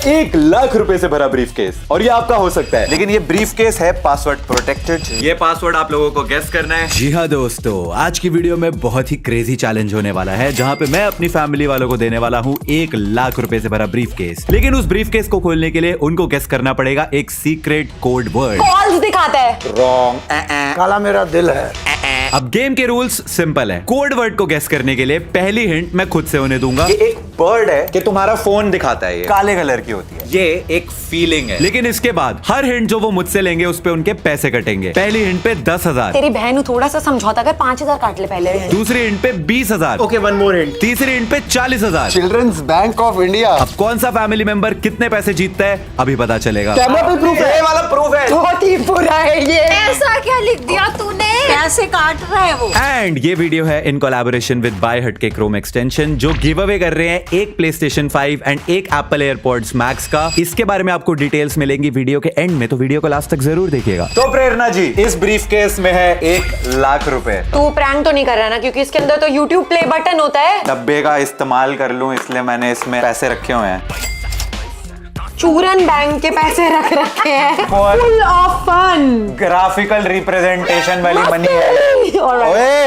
1,00,000 रुपए से भरा ब्रीफ केस, और ये आपका हो सकता है, लेकिन ये ब्रीफ केस है पासवर्ड प्रोटेक्टेड। ये पासवर्ड आप लोगों को गेस करना है। जी हाँ दोस्तों, आज की वीडियो में बहुत ही क्रेजी चैलेंज होने वाला है, जहाँ पे मैं अपनी फैमिली वालों को देने वाला हूँ 1,00,000 रुपए से भरा ब्रीफ केस। लेकिन उस ब्रीफ केस को खोलने के लिए उनको गेस करना पड़ेगा एक सीक्रेट कोड वर्ड। कॉल्स दिखाता है। रॉन्ग। काला मेरा दिल है। अब गेम के रूल्स सिंपल है। कोड वर्ड को गेस करने के लिए पहली हिंट मैं खुद से होने दूंगा। ये एक बर्ड है कि तुम्हारा फोन दिखाता है, ये काले कलर की होती है। ये एक फीलिंग है। लेकिन इसके बाद हर हिंट जो वो मुझसे लेंगे उस पे उनके पैसे कटेंगे। पहली हिंट पे 10,000, तेरी बहन थोड़ा सा समझौता कर, 5,000 काट ले पहले। दूसरी हिंट पे 20,000, ओके, वन मोर हिंट। तीसरी हिंट पे 40,000। Children's bank of India. अब कौन सा फैमिली मेंबर कितने पैसे जीतता है अभी पता चलेगा। कैमरा पे प्रूफ है। ये वाला प्रूफ है। बहुत ही बुरा है ये। ऐसा क्या लिख दिया तूने? कैसे काट रहा है वो? एंड ये वीडियो है इन कोलैबोरेशन विद बाय हट के क्रोम एक्सटेंशन, जो गिव अवे कर रहे हैं एक PlayStation 5 एंड एक Apple AirPods Max का। इसके बारे में आपको डिटेल्स मिलेंगी वीडियो के एंड में, तो वीडियो को लास्ट तक जरूर देखिएगा। तो प्रेरणा जी, इस ब्रीफ केस में है 1,00,000 रुपए। तू प्रैंक तो नहीं कर रहा ना, क्योंकि इसके अंदर तो YouTube प्ले बटन होता है। डब्बे का इस्तेमाल कर लूं, इसलिए मैंने इसमें पैसे रखे हुए हैं। चूरन बैंक के पैसे रख रखे हैं। और- full of fun. Graphical representation वाली मनी है। ओए।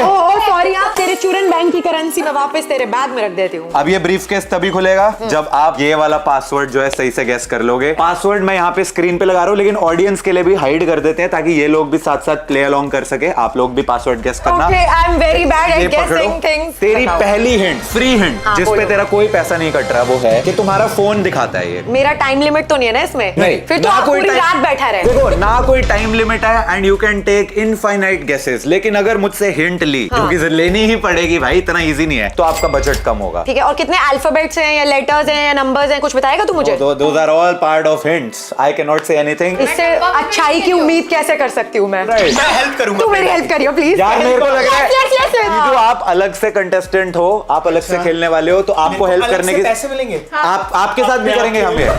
सॉरी, आप तेरे चूरन बैंक की करेंसी मैं वापस तेरे बैग में रख देती हूँ। अब ये ब्रीफ केस तभी खुलेगा जब आप ये वाला पासवर्ड जो है सही से गेस कर लोगे। पासवर्ड मैं यहाँ पे स्क्रीन पे लगा रहा हूँ, लेकिन ऑडियंस के लिए भी हाइड कर देते हैं ताकि ये लोग भी साथ साथ प्ले अलोंग कर सके। आप लोग भी पासवर्ड गेस करना। Okay, I'm very bad at ये पकड़ो। guessing things. तेरी बताओ। पहली हिंट, फ्री हिंट, हाँ, जिस पे बोलो। तेरा कोई पैसा नहीं कट रहा, वो है कि तुम्हारा फोन दिखाता है ये। मेरा टाइम लिमिट तो नहीं है ना इसमें? नहीं, फिर तो ना आप कोई पूरी टाइम- रात बैठा रहे। देखो, ना कोई टाइम लिमिट है and you can take infinite guesses. लेकिन अगर मुझसे हिंट ली, क्योंकि लेनी ही पड़ेगी भाई, इतना इजी नहीं है, तो आपका बजट कम होगा। ठीक है, और कितने अल्फाबेट्स हैं या लेटर्स हैं या नंबर्स हैं, कुछ बताएगा तू मुझे? Those are all part of hints. I cannot say anything. इससे अच्छाई की उम्मीद कैसे कर सकती हूँ मैं? Right. मैं हेल्प करूंगा। तू मेरी हेल्प करियो प्लीज। यार मेरे को लग रहा है Yes, yes, yes. कि जो आप अलग से कंटेस्टेंट हो, आप अलग से खेलने वाले हो, तो आपको हेल्प करने की पैसे मिलेंगे। आप आपके साथ भी करेंगे हम ये।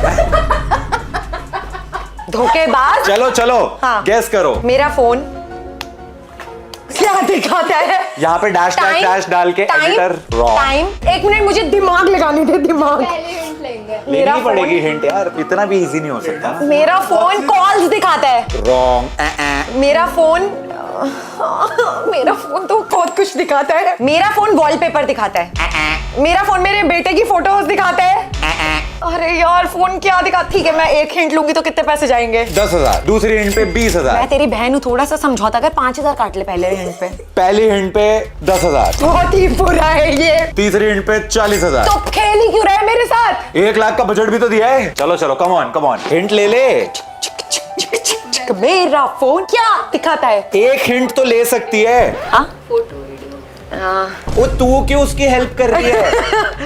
धोखेबाज। चलो चलो, हाँ। गेस करो। मेरा फोन क्या दिखाता है? यहाँ पे डैश डैश डैश डाल के एडिटर रॉन्ग। टाइम। एक मिनट, मुझे दिमाग लगाने दे, दिमाग। लेनी पड़ेगी हिंट यार, इतना भी इजी नहीं हो सकता। मेरा फोन कॉल्स दिखाता है। रॉन्ग। मेरा फोन मेरा फोन तो बहुत कुछ दिखाता है। मेरा फोन वॉलपेपर दिखाता है। मेरा फोन मेरे बेटे की फोटोज दिखाता है। अरे यार, फोन क्या दिखाता? ठीक है, मैं एक हिंट लूंगी तो कितने पैसे जाएंगे? 10,000। दूसरी हिंट पे 20,000। मैं तेरी बहन हूँ, थोड़ा सा समझौता कर, 5,000 काट ले पहले हिंट पे। पहली हिंट पे 10,000। बहुत ही बुरा है ये। तीसरी हिंट पे 40,000। तो खेल ही क्यों रहा है मेरे साथ? 1,00,000 का बजट भी तो दिया है। चलो चलो, कम ऑन हिंट ले ले। मेरा फोन क्या दिखाता है? एक हिंट तो ले सकती है। हाँ? वो तू क्यों उसकी हेल्प कर रही है?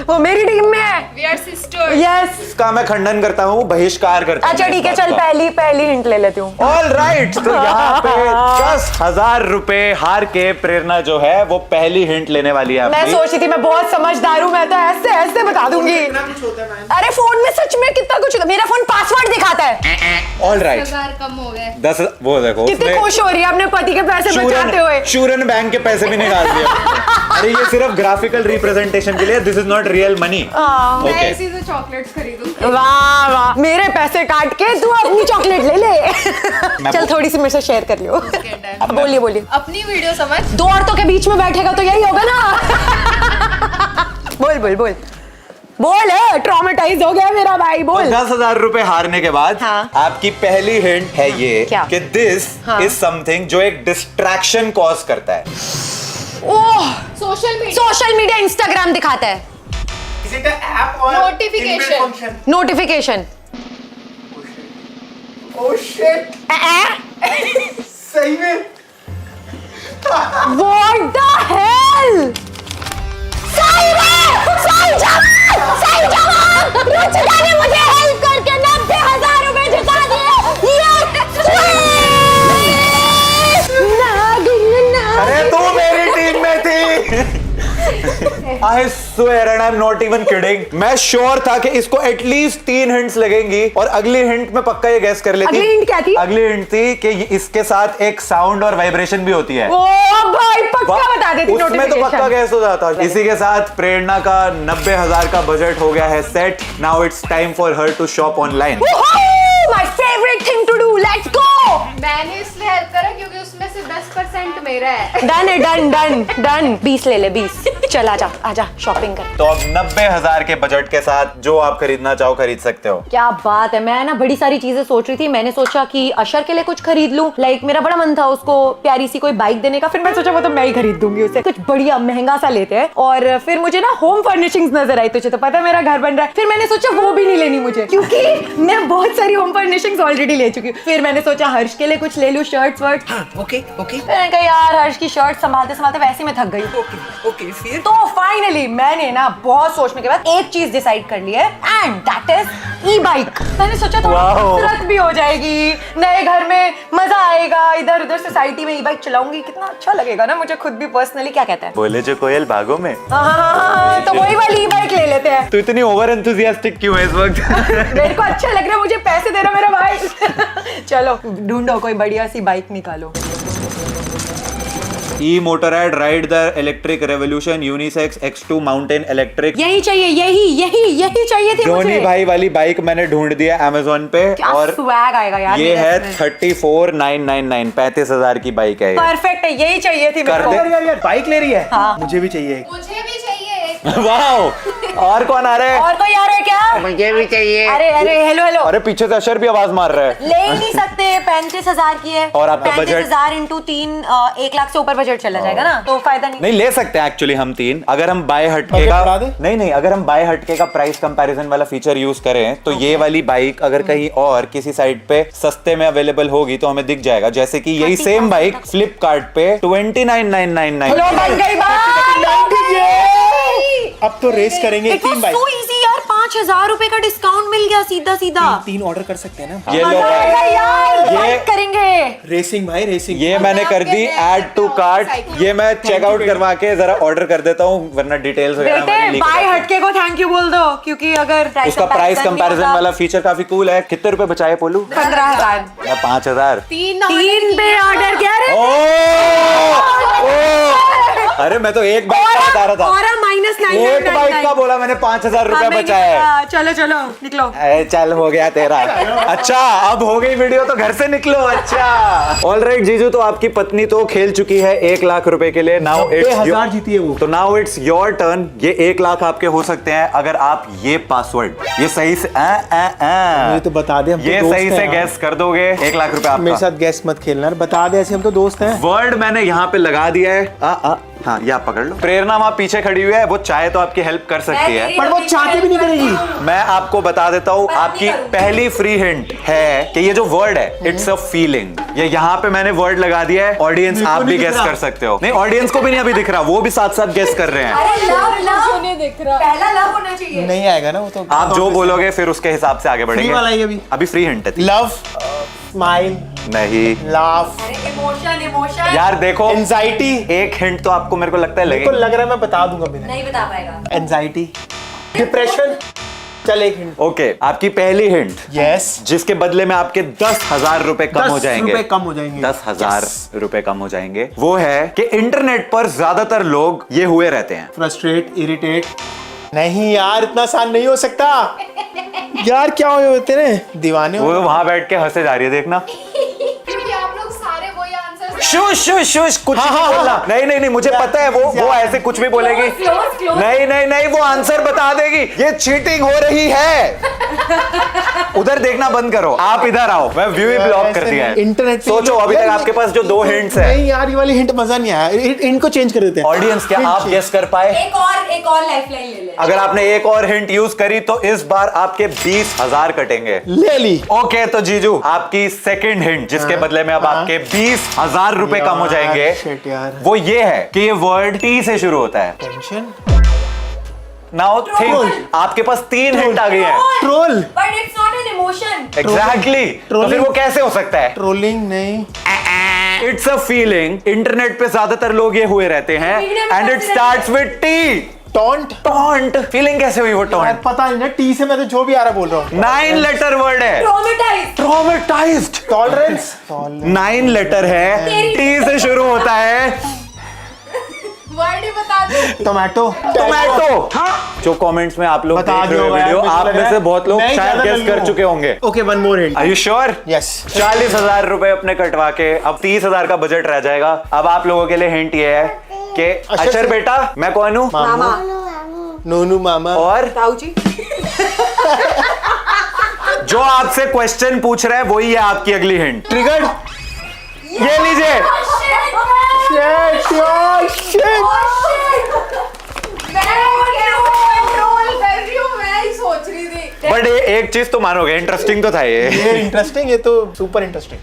वो मेरी टीम में है। We are sisters. यस। इसका मैं खंडन करता हूँ, बहिष्कार करता हूँ। अच्छा ठीक है, चल पहली हिंट ले लेती हूँ। ऑल राइट, तो यहाँ पे 10,000 रुपए हार के प्रेरणा जो है वो पहली हिंट लेने वाली है मैं अपनी। सोच रही थी मैं बहुत समझदार हूँ, मैं तो ऐसे ऐसे बता दूंगी। अरे फोन में सच में कितना कुछ, मेरा फोन पासवर्ड दिखाता है। ऑल राइट, 10,000 कम हो गए। 10, वो देखो कितनी खुश हो रही है अपने पति के पैसे बचाते हुए। चूरन बैंक के पैसे भी निकाल दिए। अरे ये सिर्फ ग्राफिकल रिप्रेजेंटेशन के लिए, this is not real money. मैं ओके, इसी से चॉकलेट्स खरीदूं। वाह वाह, मेरे पैसे काट के तू अपनी चॉकलेट ले ले। चल थोड़ी सी मेरे से शेयर कर लियो। Okay, done. बोलिए। अपनी वीडियो समझ। दो औरतों के बीच में बैठेगा तो यही होगा ना। बोल ट्रॉमेटाइज हो गया मेरा भाई, बोल। 10,000 रुपए हारने के बाद हाँ। आपकी पहली हिंट है ये क्या? कि दिस हाँ। इज समथिंग जो एक डिस्ट्रैक्शन कॉज करता है। ओह, सोशल मीडिया इंस्टाग्राम दिखाता है। Is it an app or Notification. inbuilt function? Notification. Oh shit! सही में? What the hell? सही जवाब! रुचिका ने मुझे हेल्प करके 90,000 रुपए जिता दिए। अरे तू मेरी टीम में थी। I swear and I'm not even kidding. मैं श्योर था कि इसको एटलीस्ट 3 हिंट्स लगेंगी और अगली हिंट में पक्का ये गैस कर लेती। अगली हिंट क्या थी? अगली हिंट थी कि इसके साथ एक साउंड और वाइब्रेशन भी होती है। ओ भाई पक्का बता देती। उसमें तो पक्का गैस हो जाता। इसी के साथ प्रेरणा का 90,000 का बजट हो गया है set. Now it's time for her to shop online. My favorite thing to do. Let's go. मैंने इसलिए हेल्प करा क्योंकि उसमें से 10% मेरा है। डन है, डन 20 ले ले 20। चल आजा शॉपिंग कर। तो अब 90,000 के बजट के साथ जो आप खरीदना चाहो खरीद सकते हो। क्या बात है। मैं ना बड़ी सारी चीजें सोच रही थी। मैंने सोचा कि अशर के लिए कुछ खरीद लूं। लाइक मेरा बड़ा मन था उसको प्यारी सी कोई बाइक देने का। फिर मैं सोचा वो तो मैं ही खरीद दूंगी उसे। कुछ बढ़िया महंगा सा लेते हैं। और फिर मुझे ना होम फर्निशिंग्स नजर आई। तुझे तो पता है मेरा घर बन रहा है। फिर मैंने सोचा वो भी नहीं लेनी मुझे, क्योंकि मैं बहुत सारी होम फर्निशिंग्स ऑलरेडी ले चुकी हूँ। फिर मैंने सोचा हर्ष के लिए कुछ ले लूं, शर्ट्स वर्ट। ओके फिर मैंने कहा यार हर्ष की शर्ट संभालते संभालते वैसे मैं थक गई। ओके फिर तो फाइनली मैंने ना बहुत सोचने के बाद एक चीज डिसाइड कर ली है, and that is E bike. मैंने सोचा थोड़ी कसरत भी हो जाएगी, नए घर में मजा आएगा, इधर उधर सोसाइटी में ई बाइक चलाऊंगी, कितना अच्छा लगेगा ना मुझे खुद भी पर्सनली। क्या कहता है? बोले जो कोयल भागो में। हाँ, तो वही वाली ई बाइक ले लेते हैं। तो इतनी ओवर एंथुसियास्टिक क्यों है इस वक्त? मेरे को अच्छा लग रहा है, मुझे पैसे दे रहा मेरा भाई। चलो ढूंढो कोई बढ़िया सी बाइक निकालो। E Motorad ride the electric revolution unisex X2 mountain electric. यही चाहिए, यही चाहिए थी मुझे। जोनी भाई वाली बाइक मैंने ढूंढ दिया Amazon पे। क्या और स्वैग आएगा यार। ये है 34,999 35,000 की बाइक है। परफेक्ट है, यही चाहिए थी कर मेरे दे। को। यार बाइक ले रही है। हाँ। मुझे भी चाहिए। मुझे भी चाहिए। वाह, और कौन आ रहा है? और कोई आ रहा है क्या? मुझे भी चाहिए। अरे हेलो अरे पीछे से अशर भी आवाज मार रहा है। ले ही नहीं सकते। 35,000 की है। और आपका बजट? 35,000 इंटू 3 1 लाख से ऊपर बजट चला जाएगा ना, तो फायदा नहीं ले सकते हैं एक्चुअली हम 3। अगर हम बाय हटके बजट का बढ़ा दे? नहीं अगर हम बाय हटके का प्राइस कंपैरिजन वाला फीचर यूज करें तो ये वाली बाइक अगर कहीं और किसी साइट पे सस्ते में अवेलेबल होगी तो हमें दिख जाएगा। जैसे कि यही सेम बाइक फ्लिपकार्ट पे 29,999। लो बन गई बात। अब तो रेस करेंगे It was 3 bike. so easy यार, 5,000 रुपए का डिस्काउंट मिल गया सीधा। 3 ऑर्डर कर सकते हैं ना। ये लो मजा आएगा यार, ये- बाइक करेंगे। रेसिंग भाई रेसिंग। ये मैंने कर दी ऐड टू कार्ट। ये मैं चेकआउट करवा के जरा ऑर्डर कर देता हूँ, वरना डिटेल्स वगैरह हमारी बेटे leak हो बाय जाती है। हटके को थैंक यू बोल दो, क्योंकि अगर उसका प्राइस कंपैरिजन वाला फीचर काफी कूल है। कितने रुपए बचाए पोलू? 15,000। 5,000। 3 पे ऑर्डर क्या रे? अरे मैं तो एक बाइक का बता रहा था। और -999। एक बाइक का बोला मैंने 5,000 रुपए बचाए। चलो निकलो। अरे चल हो गया तेरा। अच्छा अब हो गई वीडियो तो घर से निकलो। अच्छा ऑलराइट जीजू, तो आपकी पत्नी तो खेल चुकी है 1 लाख रुपए के लिए। नाउ 90,000 जीती है वो। तो नाउ इट्स योर टर्न। ये 1 लाख आपके हो सकते हैं अगर आप ये पासवर्ड ये सही से मुझे तो बता दे, हम तो ये दोस्त सही हैं से यार। गैस कर दोगे 1 लाख रुपए मेरे आपका। साथ गैस मत खेलना, बता दे, ऐसे हम तो दोस्त हैं। वर्ड मैंने यहाँ पे लगा दिया है। हाँ ये आप पकड़ लो। प्रेरणा वहां पीछे खड़ी हुई है, वो चाहे तो आपकी हेल्प कर सकती है। पर वो चाहते भी नहीं करेगी। मैं आपको बता देता हूँ, आपकी पहली फ्री हिंट है कि ये जो वर्ड है इट्स अ फीलिंग। ये यहाँ पे मैंने वर्ड लगा दिया है। ऑडियंस मेरे को आप भी नहीं दिख गेस रहा। कर सकते हो। नहीं ऑडियंस को भी नहीं अभी दिख रहा, वो भी साथ साथ गेस कर रहे हैं। अरे लव दिख रहा। पहला लव होना चाहिए। नहीं आएगा ना वो तो। आप जो बोलोगे फिर उसके हिसाब से आगे बढ़ेंगे। वाला ही अभी। अभी फ्री हिंट है। लव, स्माइल, नहीं लाफ, इमोशन यार देखो, एंजाइटी। एक हिंट तो आपको मेरे को लगता है मेरे को लगेगा। लग रहा है मैं बता दूंगा बिना। नहीं बता पाएगा। Anxiety, depression. चल एक हिंट। ओके आपकी पहली हिंट यस। जिसके बदले में आपके 10,000 रुपए कम हो 10 जाएंगे। रुपए कम हो जाएंगे। 10,000 रुपए कम हो जाएंगे। वो है कि इंटरनेट पर ज्यादातर लोग ये हुए रहते हैं। Frustrate, irritate. नहीं यार इतना आसान नहीं हो सकता। यार क्या होते हैं दीवाने वो हो। वहां बैठ के हंसे जा रही है, देखना। क्योंकि आप लोग सारे वही आंसर शुश शुश शुश कुछ हाँ, नहीं हाँ, बोलना। हाँ। नहीं नहीं मुझे पता है वो ऐसे कुछ भी बोलेगी। नहीं वो आंसर बता देगी। ये चीटिंग हो रही है। उधर देखना बंद करो, आप इधर आओ। मैं व्यू ही ब्लॉक कर दिया है। इंटरनेट पे सोचो अभी तक आपके पास जो 2 हिंट्स है। नहीं यार ये वाली हिंट मजा नहीं आया। इनको चेंज कर देते हैं। ऑडियंस क्या आप गेस कर पाए? एक और लाइफलाइन ले ले। अगर आपने एक और हिंट यूज करी तो इस बार आपके 20,000 कटेंगे। ले ली। ओके तो जीजू आपकी सेकंड हिंट जिसके बदले में अब आपके 20,000 रुपए कम हो जाएंगे, शिट यार। वो ये है कि ये वर्ड टी से शुरू होता है। टेंशन। नाउ थिंक, आपके पास 3 हिंट आ गई है। Troll. But it's not an emotion. Exactly. तो फिर वो कैसे हो सकता है? ट्रोलिंग नहीं। It's a feeling. इंटरनेट पे ज्यादातर लोग ये हुए रहते हैं and it starts with T. Taunt. Taunt feeling कैसे हुई वो टॉन्ट? पता नहीं ना, टी से मैं तो जो भी आ रहा बोल रहा हूँ। 9 लेटर वर्ड है। ट्रॉमेटाइज्ड। टॉलरेंस 9 लेटर है, टी से शुरू होता है। वर्ड ही बता दो। टोमेटो। टोमेटो। जो कमेंट्स में आप लोग बता देख रहे दिया हो यार, वीडियो, मुझे आप लग में रहा से है बहुत लोग मैं ही शायद ज्यादा गेस कर लल्लू चुके होंगे। Okay, one more hint. Are you sure? Yes. 40,000 रुपए अपने कटवा के अब 30,000 का बजट रह जाएगा। अब आप लोगों के लिए हिंट ये है कि अशर बेटा मैं कौन हूँ? मामा। नोनू मामा। और ताऊजी। जो आपसे क्वेश्चन पूछ रहे हैं वही है आपकी अगली हिंट। ट्रिगर्ड। ये लीजिए। सोच रही थी बट एक चीज तो मानोगे, इंटरेस्टिंग तो था ये इंटरेस्टिंग, ये तो सुपर इंटरेस्टिंग।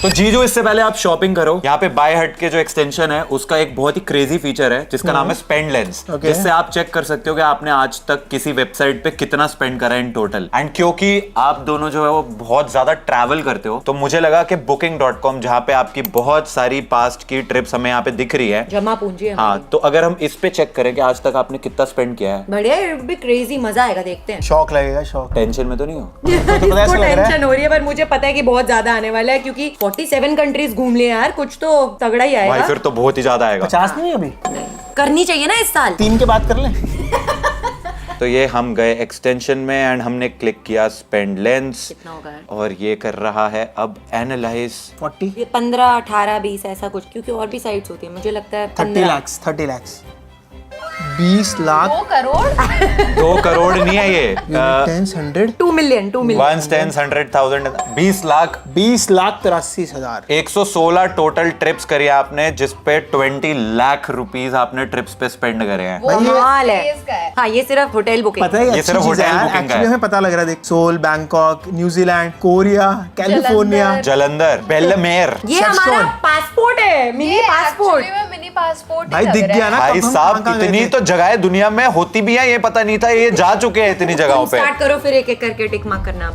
तो जीजू, इससे पहले आप शॉपिंग करो, यहाँ पे बाय हट के जो एक्सटेंशन है उसका एक बहुत ही क्रेजी फीचर है जिसका नाम है स्पेंड लेंस, Okay. जिससे आप चेक कर सकते हो कि आपने आज तक किसी वेबसाइट पे कितना स्पेंड करा है इन टोटल। एंड क्योंकि आप दोनों जो है वो बहुत ज्यादा ट्रैवल करते हो, तो मुझे लगा कि booking.com, जहाँ पे आपकी बहुत सारी पास्ट की ट्रिप्स हमें यहाँ पे दिख रही है, जमा पूंजी है हाँ, तो अगर हम इस पे चेक करें कि आज तक आपने कितना स्पेंड किया है। बढ़िया, इट भी क्रेजी, मजा आएगा, देखते हैं। शौक लगेगा, शौक। टेंशन में तो नहीं हो? तो पता ऐसा लग रहा है। टेंशन हो रही है, पर मुझे पता है कि बहुत ज्यादा आने वाला है, क्योंकि 47 कंट्रीज घूम लिए यार, कुछ तो तगड़ा ही भाई आएगा। फिर तो बहुत ही ज्यादा आएगा। 50 नहीं अभी, करनी चाहिए ना इस साल। 3 के बाद कर ले। तो ये हम गए एक्सटेंशन में एंड हमने क्लिक किया स्पेंड लेंस, कितना होगा यार? और ये कर रहा है अब एनालाइज 40, ये 15, 18, 20 ऐसा कुछ, क्योंकि और भी साइट्स होती है, मुझे लगता है 30 लाख, 30 लाख, 20 लाख, 2 करोड़ 2 करोड़ नहीं है ये, 10, 100, 2 मिलियन 1 10 100,000 20 लाख 20,83,000। 116 टोटल ट्रिप्स करी है आपने, जिसपे 20 लाख रुपीस आपने ट्रिप्स पे स्पेंड करे हैं। वो कमाल है। इसका है। हाँ, ये सिर्फ होटल बुकिंग। पता है ये अच्छी सिर्फ चीज़ है होटल यार, बुकिंग का एक्चुअली है। हमें पता लग रहा है। देख, Seoul, Bangkok, New Zealand, Korea, California. Jalandhar, बेलमेर। ये Shepstone। हमारा पासपोर्ट है, मिनी ये पासपोर्ट। actually में मिनी पासपोर्ट भाई दिख गया ना। भाई कब हम साहब, कहाँ इतनी गए थे? तो जगह दुनिया में होती भी है, ये पता नहीं था, ये जा चुके हैं इतनी जगहों पे। स्टार्ट करो, फिर एक एक करके टिक मार्क करना।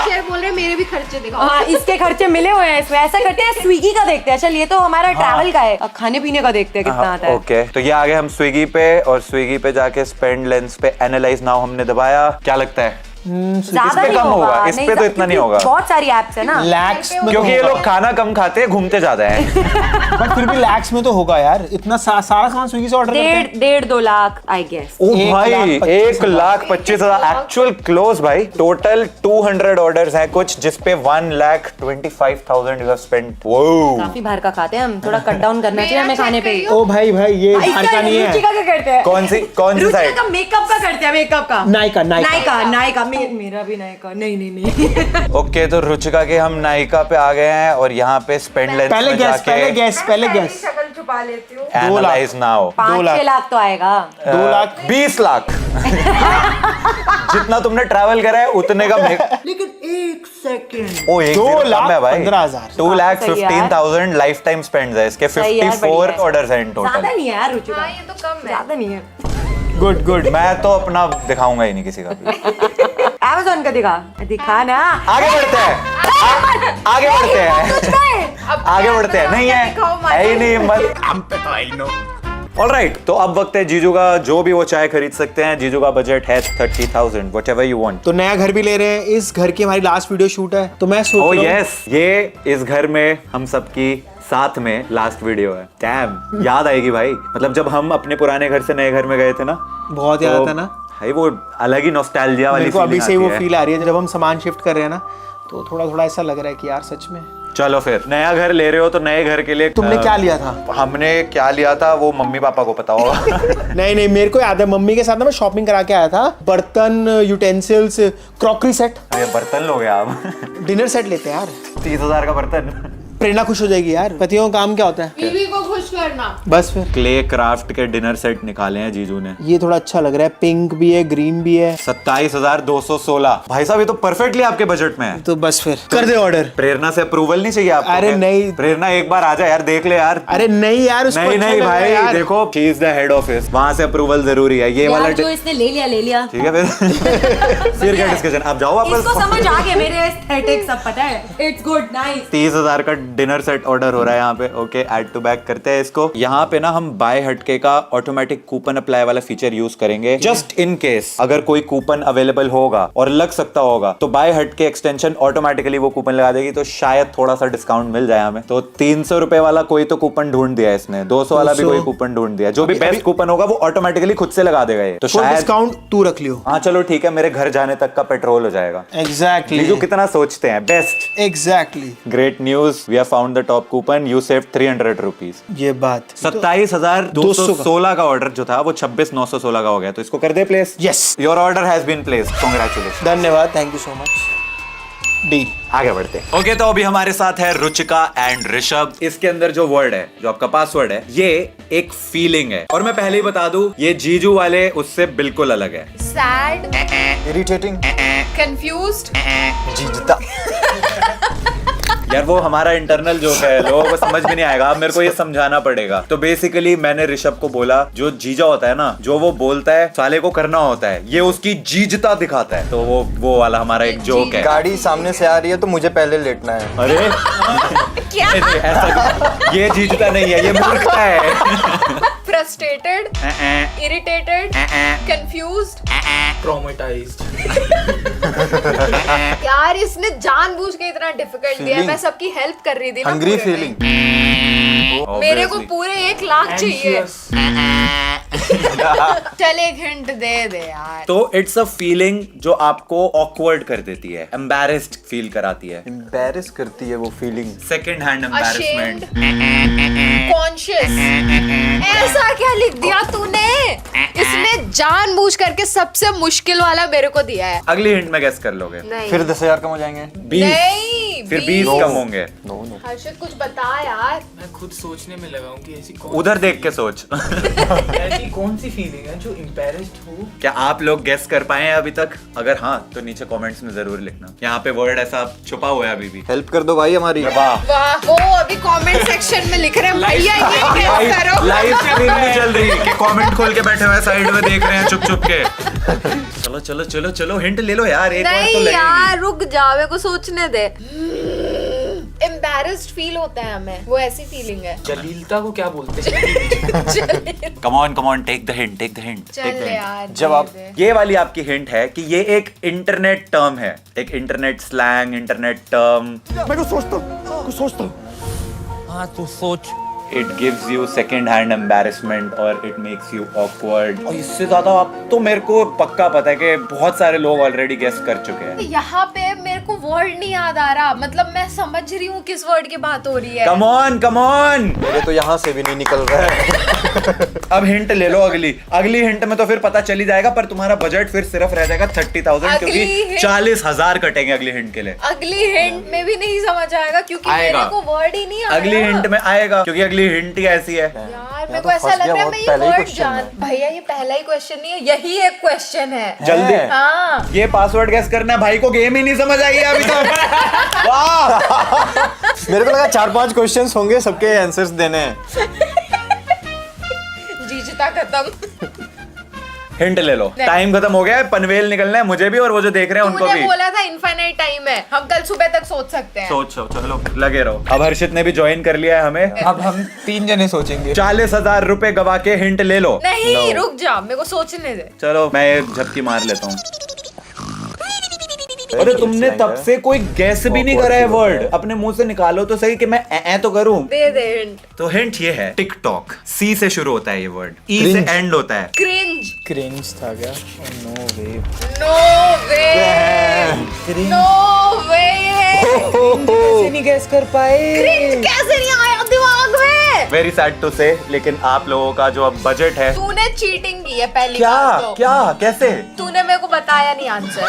शेयर बोल रहे मेरे भी खर्चे दिखाओ। हाँ, इसके खर्चे मिले हुए हैं इसमें। ऐसा करते हैं, स्विगी का देखते हैं। चल, ये तो हमारा ट्रैवल का है, अब खाने पीने का देखते हैं कितना आता है। ओके, तो ये आ गए हम स्विगी पे, और स्विगी पे जाके स्पेंड लेंस पे एनालाइज नाउ हमने दबाया। क्या लगता है ज्यादा इस पे नहीं कम होगा, इस नहीं, पे तो इतना नहीं क्योंकि होगा। बहुत सारी एप्स है ना। लैक्स में क्योंकि ये तो लोग खाना कम खाते हैं, घूमते ज्यादा है। बट फिर भी लैक्स में तो होगा यार। इतना सारा सामान स्विगी से ऑर्डर करते हैं। 1.5-2 लाख आई गेस। ओ एक भाई, लाख 1,25,000 एक्चुअल क्लोज भाई। टोटल 200 ऑर्डर्स हैं कुछ, जिसपे 1,25,000 यू हैव स्पेंट। वो काफी बाहर का खाते हैं हम, थोड़ा कट डाउन करना चाहिए हमें खाने पे। ओ भाई ये बाहर का नहीं है। रुचिका का करते हैं। कौन सी रुचिका साइड? का मेकअप का करते हैं, मेकअप का। नायका नायका मेरा भी नायका। नहीं। ओके, तो रुचिका के हम नायका पे आ गए हैं, और यहाँ पे स्पेंड लेंस पहले में गैस, पहले गैस। शक्ल छुपा लेती हूँ। एनालाइज नाउ 5-6 लाख तो आएगा। 2 लाख 20 लाख। जितना तुमने ट्रैवल करा है उतने का लेकिन 1 सेकंड। ओ 1 2 लाख है भाई। 15,000। 2,15,000 लाइफ टाइम स्पेंड है इसके। सही यार, 54 बढ़िया है। ऑर्डर्स हैं इन ज्यादा टोटल। नहीं है यार रुचिका, हाँ, ये तो कम है। ज्यादा नहीं है। गुड। मैं तो अपना दिखाऊंगा ही नहीं किसी का भी। Amazon का दिखा ना। आगे बढ़ते हैं, आगे बढ़ते हैं, आगे बढ़ते हैं। नहीं है ही नहीं हिम्मत हम पे तो आई नो। ऑलराइट, तो अब वक्त है जीजू का। जो भी वो चाहे खरीद सकते हैं। जीजू का बजट है 30,000, व्हाटएवर यू वांट। तो नया घर भी ले रहे हैं। इस घर की हमारी लास्ट वीडियो शूट है, तो मैं सोच ओह रहा हूँ यस, ये इस घर में हम सबकी साथ में लास्ट वीडियो है। डैम, याद आएगी भाई। मतलब जब हम अपने पुराने घर से नए घर में गए थे ना, बहुत याद तो आता ना। भाई वो अलग ही नॉस्टैल्जिया वाली मेरे को अभी feeling से ही वो आती है। फील आ रही है जब हम सामान शिफ्ट कर रहे हैं ना, तो थोड़ा ऐसा लग रहा है कि यार सच में। चलो फिर, नया घर ले रहे हो तो नए घर के लिए तुमने क्या लिया था? हमने क्या लिया था वो मम्मी पापा को पता होगा। नहीं, मेरे को याद है, मम्मी के साथ ना मैं शॉपिंग करा के आया था। बर्तन, यूटेंसिल्स, क्रॉकरी सेट। अरे बर्तन लोगे आप? डिनर सेट लेते हैं यार। 30,000 का बर्तन। प्रेरणा खुश हो जाएगी यार। पतियों का काम क्या होता है? बीवी को खुश करना। बस फिर क्ले क्राफ्ट के डिनर सेट निकाले हैं जीजू ने। ये थोड़ा अच्छा लग रहा है। पिंक भी है, ग्रीन भी है। 27,216। भाई साहब, ये तो परफेक्टली आपके बजट में है। तो बस फिर कर दे ऑर्डर। प्रेरणा से अप्रूवल नहीं चाहिए आपको? अरे नहीं। प्रेरणा एक बार आ जा यार, देख ले यार। अरे नहीं यार, उसको नहीं अच्छा नहीं लग रहा है भाई, यार। देखो she is the head office, वहां से अप्रूवल जरूरी है। ये वाला यार जो इसने ले लिया। ठीक है फिर क्या डिस्कशन। आप जाओ वापस। इसको समझ आ गया, मेरे एस्थेटिक सब पता है। It's good, nice. 30,000 का डिनर सेट ऑर्डर हो रहा है यहाँ पे। ओके, ऐड टू बैग करते हैं इसको। यहाँ पे ना हम बाय हटके का ऑटोमेटिक कूपन अप्लाई वाला फीचर यूज करेंगे, जस्ट इन केस अगर कोई कूपन अवेलेबल होगा और लग सकता होगा तो बाय हटके एक्सटेंशन ऑटोमेटिकली वो कूपन लगा देगी, तो शायद थोड़ा सा डिस्काउंट मिल जाए हमें। तो 300 रुपए वाला कोई तो कूपन ढूंढ दिया इसने, 200 वाला भी कोई कूपन ढूंढ दिया। जो भी बेस्ट कूपन होगा वो ऑटोमेटिकली खुद से लगा देगा ये, तो शायद डिस्काउंट तू रख लियो। हाँ चलो ठीक है, मेरे घर जाने तक का पेट्रोल हो जाएगा। एग्जैक्टली जो कितना सोचते हैं, best. Exactly great news, we have found the top coupon, you save 300 rupees. ये बात 27,216 का ऑर्डर जो था वो 26,916 का हो गया, तो इसको कर दे place. Yes, your order has been placed, congratulation. धन्यवाद, थैंक यू सो मच। डी आगे बढ़ते हैं। ओके, तो अभी हमारे साथ है रुचिका एंड ऋषभ। इसके अंदर जो वर्ड है, जो आपका पासवर्ड है, ये एक फीलिंग है, और मैं पहले ही बता दूं ये जीजू वाले उससे बिल्कुल अलग है। सैड, इरिटेटिंग, कंफ्यूज्ड, जीजता। यार वो हमारा इंटरनल जोक है, लोगों को समझ में नहीं आएगा, अब मेरे को ये समझाना पड़ेगा। तो बेसिकली मैंने ऋषभ को बोला, जो जीजा होता है ना, जो वो बोलता है साले को करना होता है, ये उसकी जीजता दिखाता है। तो वो वाला हमारा एक जोक है। गाड़ी सामने से आ रही है तो मुझे पहले लेटना है। अरे क्या? नहीं, ऐसा ये जीजता नहीं है, ये मूर्खता है। फ्रस्ट्रेटेड, इरिटेटेड, कंफ्यूज्ड, यार इसने जानबूझ के इतना डिफिकल्ट दिया है। मैं सबकी हेल्प कर रही थी ना हंग्री पूरे में। फीलिंग। मेरे को पूरे 1 लाख चाहिए। चल एक हिंट दे यार। तो इट्स अ फीलिंग जो आपको ऑकवर्ड कर देती है, एम्बैरेस्ड फील कराती है, एम्बैरेस करती है वो feeling. Second hand embarrassment. Conscious, ऐसा क्या लिख दिया तूने? इसने जानबूझ करके सबसे मुश्किल वाला मेरे को दिया है। अगली हिंट में गेस कर लोगे। नहीं फिर 10,000 कम हो जाएंगे। 20, नहीं, फिर 20 कम होंगे। हर्षद कुछ बता यार। मैं खुद सोचने में लगा हूँ कि ऐसी उधर देख के सोच। ऐसी कौन सी फीलिंग है जो एम्बैरेस्ड हो। क्या आप लोग गेस कर पाए हैं अभी तक? अगर हाँ तो नीचे कमेंट्स में जरूर लिखना। यहाँ पे वर्ड ऐसा छुपा हुआ है अभी भी। हेल्प कर दो भाई हमारी। वाह, वाह, वो अभी कमेंट सेक्शन में लिख रहे हैं भैया ये guess करो। लाइव स्ट्रीम भी चल रही है कि कमेंट खोल के बैठे हुए साइड में देख रहे हैं चुप चुप के। चलो चलो चलो चलो, हिंट ले लो यार, एक और तो नहीं लगेगी। यार रुक जा, मेरे को सोचने दे। एम्बैरेस्ड फील होता है हमें, वो ऐसी फीलिंग है। जलीलता को क्या बोलते हैं? Come on, take the hint, take the hint. चल यार जवाब। दे दे। ये वाली आपकी हिंट है कि ये एक इंटरनेट टर्म है, एक इंटरनेट स्लैंग, इंटरनेट टर्म। मैं कुछ सोचता हूँ। हाँ तू सोच। It gives you second hand embarrassment और इट मेक्स यू ऑकवर्ड। और इससे ज्यादा आप तो मेरे को पक्का पता है कि बहुत सारे लोग ऑलरेडी गेस कर चुके हैं। यहाँ पे मेरे को वर्ड नहीं याद आ रहा, मतलब मैं समझ रही हूँ किस वर्ड की बात हो रही है। Come on. मेरे तो यहाँ से भी नहीं निकल रहा है। अब हिंट ले लो अगली हिंट में तो फिर पता चली जाएगा, पर तुम्हारा बजट फिर सिर्फ रह जाएगा 30,000, क्योंकि अगली hint- 40,000 कटेंगे अगली हिंट के लिए। अगली हिंट में भी नहीं समझ आएगा क्योंकि आएगा। मेरे को वर्ड ही नहीं आ रहा। अगली हिंट में आएगा, क्योंकि अगली हिंट ही ऐसी है। यार मेरे तो को ऐसा फंस लग गया रहा है बहुत मैं ये पहले ही वर्ड question जान। में। भैया ये पहला ही क्वेश्चन नहीं है, यही एक क्वेश्चन है। जल्दी। हाँ ये पासवर्ड गेस करना है, भाई को गेम ही नहीं समझ आई है अभी तक। वाह, मेरे को लगा 4-5 क्वेश्चंस होंगे, सबके आंसर्स देने हैं। जीजता खत्म। हिंट ले लो, नहीं। टाइम खत्म हो गया है, पनवेल निकलना है मुझे भी और वो जो देख रहे हैं उनको तूने भी। बोला था इनफाइनाइट टाइम है, हम कल सुबह तक सोच सकते हैं। सोचो, चलो लगे रहो। अब हर्षित ने भी ज्वाइन कर लिया है हमें। अब हम 3 जने सोचेंगे। 40,000 रुपए गवा के हिंट ले लो। नहीं रुक जा, मेरे को सोचने दे। चलो मैं एक झपकी मार लेता हूँ। अरे तुमने तब से कोई गैस भी नहीं करा है वर्ड, अपने मुंह से निकालो तो सही कि मैं ए तो करूं। दे दे हिंट। तो हिंट ये है, टिकटॉक। सी से शुरू होता है ये वर्ड, ई से एंड होता है। क्रिंज। क्रिंज था क्या? नो वे। नो वे, नो वे। कैसे नहीं गैस कर पाए? क्रिंज कैसे नहीं आया दिमाग में? वेरी सैड टू से, लेकिन आप लोगों का जो अब बजट है। तूने चीटिंग की है पहली क्या बात तो। क्या कैसे? तूने मेरे को बताया नहीं आंसर।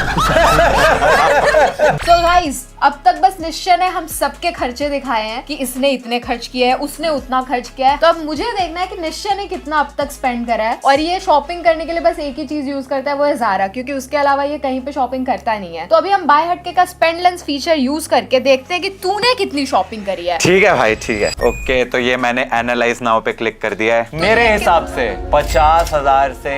So guys, अब तक बस निश्चय ने हम सबके खर्चे दिखाए हैं कि इसने इतने खर्च किए हैं, उसने उतना खर्च किया है। तो अब मुझे देखना है कि निश्चय ने कितना अब तक स्पेंड करा है। और ये शॉपिंग करने के लिए बस एक ही चीज यूज करता है, वो है ज़ारा, क्योंकि उसके अलावा ये कहीं पे शॉपिंग करता नहीं है। तो अभी हम बाय हटके का स्पेंड लेंस फीचर यूज करके देखते हैं कि तूने कितनी शॉपिंग करी है। ठीक है भाई, ठीक है। ओके, तो ये मैंने एनालाइज नाउ पे क्लिक कर दिया है। मेरे हिसाब से 50,000 से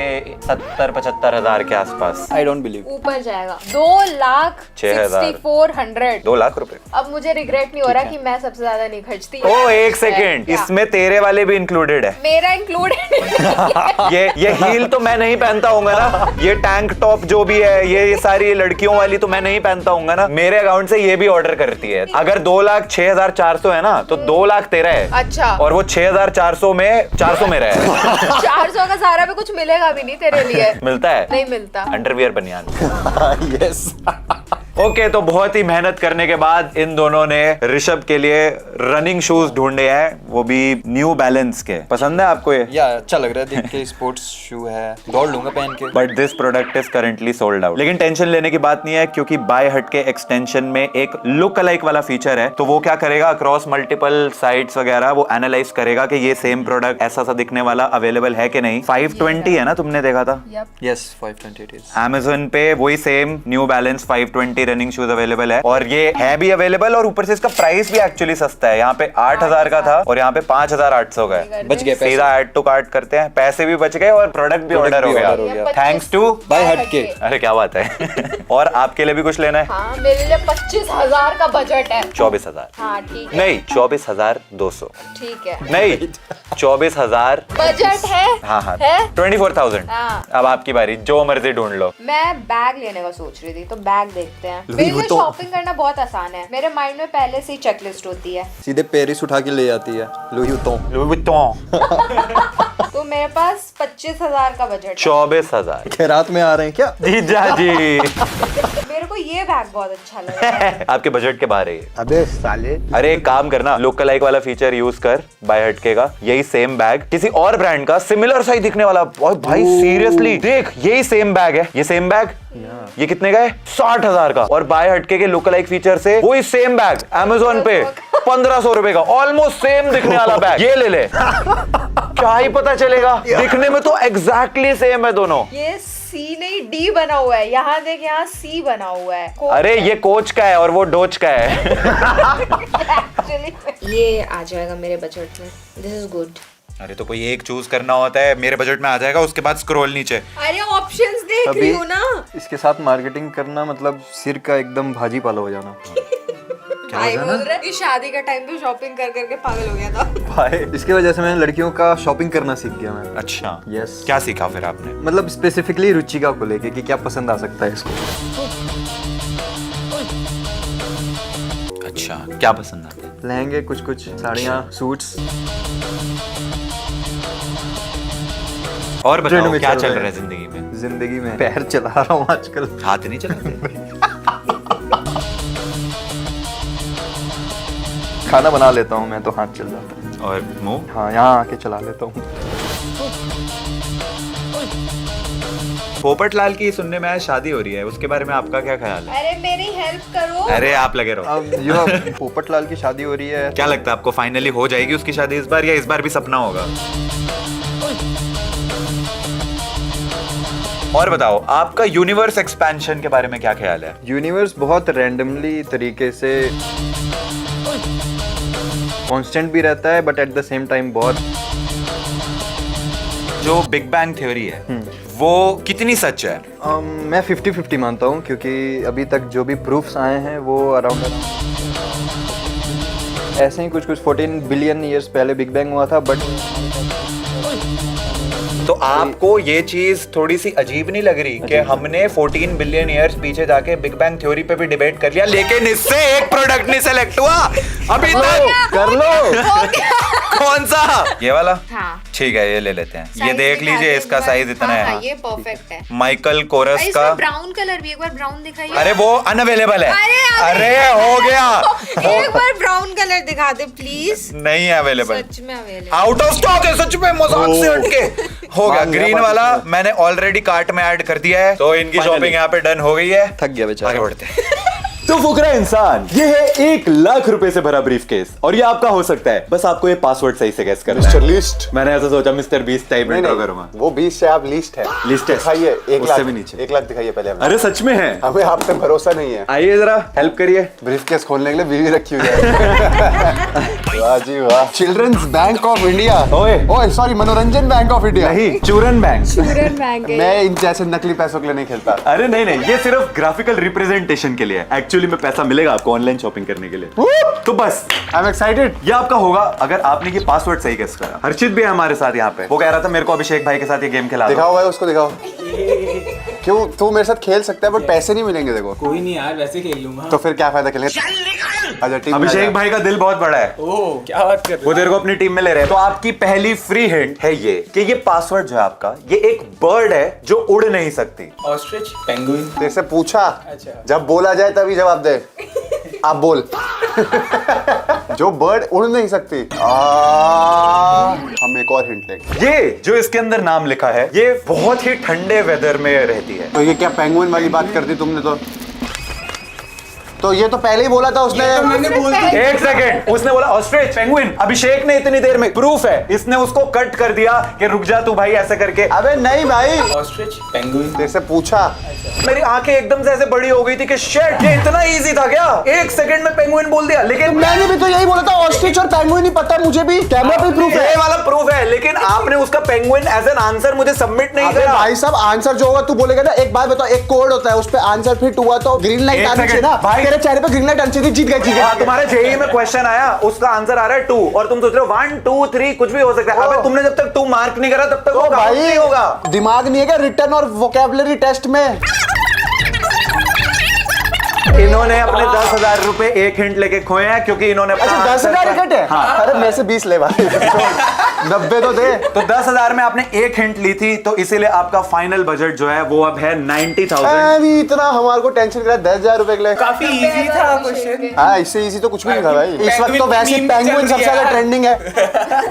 70-75,000 के आसपास। I don't believe. ऊपर जाएगा 2,64,100। बजट 2 लाख रुपए। अब मुझे रिग्रेट नहीं हो रहा कि मैं सबसे ज्यादा नहीं खर्चती। ओ एक सेकेंड, इसमें तेरे वाले भी इंक्लूडेड है। मेरा इंक्लूडेड ये हील तो मैं नहीं पहनता हूँ ना, ये टैंक टॉप जो भी है, ये सारी लड़कियों वाली तो मैं नहीं पहनता हूँ ना। मेरे अकाउंट से ये भी ऑर्डर करती है। अगर 2,06,400 है ना तो 2 लाख तेरा है। अच्छा। और वो 6,400 में 400 मेरा है। 400 का सारा भी कुछ मिलेगा भी नहीं तेरे लिए। मिलता है? नहीं मिलता। अंडरवियर बनियान। यस ओके, तो बहुत ही मेहनत करने के बाद इन दोनों ने ऋषभ के लिए रनिंग शूज ढूंढे हैं, वो भी न्यू बैलेंस के। पसंद है आपको ये? या अच्छा लग रहा है देख के, स्पोर्ट्स शू है, दौड़ लूंगा पहन के। But this product is currently sold out. लेकिन टेंशन लेने की बात नहीं है, क्योंकि बाय हट के एक्सटेंशन में एक लुक अलाइक वाला फीचर है। तो वो क्या करेगा, अक्रॉस मल्टीपल साइट्स वगैरह वो एनालाइज करेगा कि ये सेम प्रोडक्ट ऐसा सा दिखने वाला अवेलेबल है कि नहीं। 520 है ना, तुमने देखा था? यस 528 Amazon पे वही same new balance 520 running shoes available है, और ये है भी अवेलेबल, और ऊपर से इसका प्राइस भी एक्चुअली सस्ता है। यहाँ पे 8,000 का था और यहाँ पे 5,800 का है। बच गए पैसे। सीधा ऐड टू कार्ट करते हैं, पैसे भी बच गए और प्रोडक्ट भी ऑर्डर हो गया, थैंक्स टू बाय हट के। अरे क्या बात है। और आपके लिए भी कुछ लेना है? हाँ, मेरे लिए 25,000 का बजट है। 24,000 हाँ ठीक है। नहीं, 24,200 ठीक है, नहीं 24,000 बजट है। हाँ हाँ है? 24,000। हाँ। अब आपकी बारी, जो मर्जी ढूंढ लो। मैं बैग लेने का सोच रही थी, तो बैग देखते हैं। मेरे लिए शॉपिंग करना बहुत आसान है, मेरे माइंड में पहले से ही चेकलिस्ट होती है। सीधे पेरिस उठा के ले आती है लुई वुइटन। तो मेरे पास 25,000 का बजट है। 24,000। खैरात में आ रहे हैं क्या? जीजा जी। मेरे को ये बैग बहुत अच्छा लगा है। आपके बजट के बाहर है ये। अबे साले, अरे एक काम करना, लुक अलाइक वाला फीचर यूज कर बाय हटके का, यही सेम बैग किसी और ब्रांड का सिमिलर साइज दिखने वाला। और भाई सीरियसली देख, यही सेम बैग है, ये सेम बैग, ये कितने का है? 60,000 का। और बाय हटके के लुक अलाइक फीचर से वही सेम बैग Amazon पे 1,500 रुपए का, ऑलमोस्ट सेम दिखने वाला बैग, ये ले ले। क्या ही पता चलेगा, दिखने में तो एग्जैक्टली सेम है दोनों। ये सी नहीं डी बना हुआ है, यहाँ देख, यहाँ सी बना हुआ है। अरे ये कोच का है और वो डोच का है। ये आ जाएगा मेरे बजट में, दिस इज गुड। अरे तो कोई एक चूज करना होता है, मेरे बजट में आ जाएगा, उसके बाद स्क्रॉल नीचे। अरे ऑप्शंस देख रही हूँ ना। इसके साथ मार्केटिंग करना मतलब सिर का एकदम भाजी पाला हो जाना। भाई बोल रहे कि शादी का टाइम पे शॉपिंग कर करके पागल हो गया था। भाई इसकी वजह से मैंने लड़कियों का शॉपिंग करना सीख गया मैं। अच्छा, यस। क्या सीखा फिर आपने? मतलब स्पेसिफिकली रुचिका को लेके कि क्या पसंद आ सकता है इसको। अच्छा, क्या पसंद आता है? लहंगे, कुछ कुछ साड़ियाँ, सूट्स। और ट्रेंड बताओ में क्या चल चल रहा रहा है है जिंदगी में? जिंदगी में पैर चला रहा हूँ आजकल। हाथ नहीं चलाते? खाना बना लेता हूँ मैं तो हाथ चल जाता है। और मुंह? हाँ, यहाँ आके चला लेता हूँ। पोपट लाल की सुनने में आज शादी हो रही है, उसके बारे में आपका क्या ख्याल है? अरे मेरी हेल्प करो। अरे आप लगे रहो। अब यो पोपट लाल की शादी हो रही है। क्या लगता है आपको, फाइनली हो जाएगी उसकी शादी इस बार, या इस बार भी सपना होगा? और बताओ, आपका यूनिवर्स एक्सपेंशन के बारे में क्या ख्याल है? यूनिवर्स बहुत रैंडमली तरीके से कांस्टेंट भी रहता है, but at the same time बहुत। जो बिग बैंग थ्योरी है वो कितनी सच है? मैं 50-50 मानता हूँ, क्योंकि अभी तक जो भी प्रूफ्स आए हैं वो अराउंड ऐसे ही कुछ 14 बिलियन ईयर्स पहले बिग बैंग हुआ था। बट तो आपको ये चीज थोड़ी सी अजीब नहीं लग रही कि हमने 14 बिलियन ईयर्स पीछे जाके बिग बैंग थ्योरी पे भी डिबेट कर लिया, लेकिन इससे एक प्रोडक्ट नहीं सेलेक्ट हुआ अभी तक? कर लो। कौन सा? ये वाला? हाँ। ठीक है, ये ले लेते हैं। ये देख लीजिए, इसका साइज इतना है। हाँ, ये परफेक्ट है। माइकल कोरस का ब्राउन कलर भी, एक बार ब्राउन दिखाइए। अरे वो अनअवेलेबल है। अरे हो गया। एक बार ब्राउन कलर दिखा दे प्लीज। नहीं है अवेलेबल, सच में अवेलेबल। आउट ऑफ स्टॉक है, सच में, मजाक से हटके हो गया। ग्रीन वाला मैंने ऑलरेडी कार्ट में ऐड कर दिया है, तो इनकी शॉपिंग यहाँ पे डन हो गई है। थक गया बेचारा। आगे बढ़ते हैं। तो फुकरा इंसान, ये है 1 लाख रुपए से भरा ब्रीफकेस, और ये आपका हो सकता है, बस आपको ये पासवर्ड सही से गेस करना है। Mister least. मैंने ऐसा सोचा मिस्टर बीस्ट टाइप नहीं इंट्रो नहीं, करूंगा। वो 20 से आप लीस्ट है। लिस्ट है, दिखाइए 1 उससे लाख भी नीचे। 1 लाख दिखाइए पहले हमें। अरे सच में है? हमें आप पे भरोसा नहीं है। आइए जरा हेल्प करिए। ब्रीफकेस खोलने के लिए बीवी रखी हुई है। वाह जी वाह। Children's bank of India. ओए सॉरी, मनोरंजन बैंक ऑफ इंडिया। नहीं, चूरन बैंक। मैं इन जैसे नकली पैसों के लिए नहीं खेलता। अरे नहीं नहीं, ये सिर्फ ग्राफिकल रिप्रेजेंटेशन के लिए है। एक्चुअली में पैसा मिलेगा आपको ऑनलाइन शॉपिंग करने के लिए। तो बस आई एम एक्साइटेड। ये आपका होगा अगर आपने ये पासवर्ड सही गेस करा। हर्षित भी है हमारे साथ यहाँ पे, वो कह रहा था मेरे को अभिषेक भाई के साथ ये गेम खिला दो। दिखाओ भाई उसको दिखाओ। क्यों तू मेरे साथ खेल सकता है बट पैसे नहीं मिलेंगे देखो। कोई नहीं यार, वैसे खेल लूंगा। तो फिर क्या फायदा खेलेंगे। अच्छा टीम में अभिषेक भाई का दिल बहुत बड़ा है, ओह क्या बात कर रहे वो तेरे को अपनी टीम में ले रहे हैं। तो आपकी पहली फ्री हिंट है ये कि ये पासवर्ड जो है आपका, ये एक बर्ड है जो उड़ नहीं सकती। हो? Ostrich, penguin. तेरे से पूछा, अच्छा। जब बोला जाए तभी जवाब दे। आप बोल। जो बर्ड उड़ नहीं सकती। हम एक और हिंट लेंगे। ये जो इसके अंदर नाम लिखा है ये बहुत ही ठंडे वेदर में रहती है। तो ये क्या पेंगुइन वाली बात कर दी तुमने? तो ये तो पहले ही बोला था उसने। मैंने बोल दिया। एक सेकंड, उसने बोला ऑस्ट्रिच, पेंगुइन। अभिषेक ने इतनी देर में, प्रूफ है, इसने उसको कट कर दिया कि रुक जा तू भाई ऐसे करके। अबे नहीं भाई, ऑस्ट्रिच, पेंगुइन। तेरे से पूछा। मेरी आंखें एकदम से ऐसे बड़ी हो गई थी कि शिट, ये इतना इजी था क्या? एक सेकंड में पेंगुइन बोल दिया। लेकिन मैंने भी तो यही बोला था, ऑस्ट्रिच और पेंगुइन ही पता मुझे भी, कैमरा पे प्रूफ है। ये वाला प्रूफ है, लेकिन आपने उसका पेंगुइन एज एन आंसर मुझे सबमिट नहीं अबे करा। भाई साहब, आंसर जो होगा तू बोलेगा ना। एक बात बताओ, एक कोड होता है, उस पे आंसर फिट हुआ तो ग्रीन लाइट एक आनी चाहिए सेकंड, ना। भाई। तेरे चेहरे पे ग्रीन लाइट आनी चाहिए, जीत गए जीत हाँ, गए। तुम्हारे जेईई में क्वेश्चन आया, उसका आंसर आ रहा है 2 और तुम सोच रहे हो 1 2 3 कुछ भी हो सकता है। अबे तुमने जब तक 2 मार्क नहीं करा तब तक वो काउंट भाई नहीं होगा। दिमाग नहीं है क्या रिटर्न और वोकैबुलरी टेस्ट में? इन्होंने अपने 10,000 रुपए एक हिंट लेके खोए हैं क्योंकि इन्होंने अपना अच्छा, आंसर 10,000 का- इकट्ठ है। हाँ। अरे मैं से 20 ले भाई। 90 तो दे। तो 10,000 में आपने एक हिंट ली थी, तो इसीलिए आपका फाइनल बजट जो है वो अब है 90,000। अभी इतना हमारे को टेंशन करा 10,000 रुपए के लिए। काफी इजी था क्वेश्चन। हाँ, इससे इजी तो कुछ भी नहीं था भाई। इस वक्त तो वैसे Meme पेंगुइन चल सबसे रही है। ज्यादा ट्रेंडिंग है।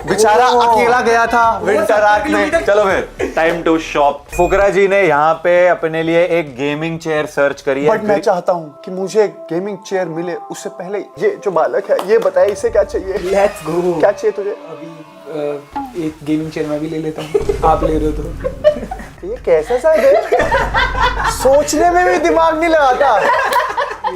बेचारा अकेला गया था विंटर आर्क में। चलो फिर टाइम टू शॉप। फुकरा जी ने यहाँ पे अपने लिए एक गेमिंग चेयर सर्च करी है। बट मैं चाहता हूँ कि मुझे गेमिंग चेयर मिले उससे पहले ये जो बालक है ये बताए इसे क्या चाहिए। Let's go. क्या चाहिए तुझे? अभी एक गेमिंग चेयर मैं भी ले लेता हूँ, आप ले रहे हो तो। ये कैसा सा है? सोचने में भी दिमाग नहीं लगाता।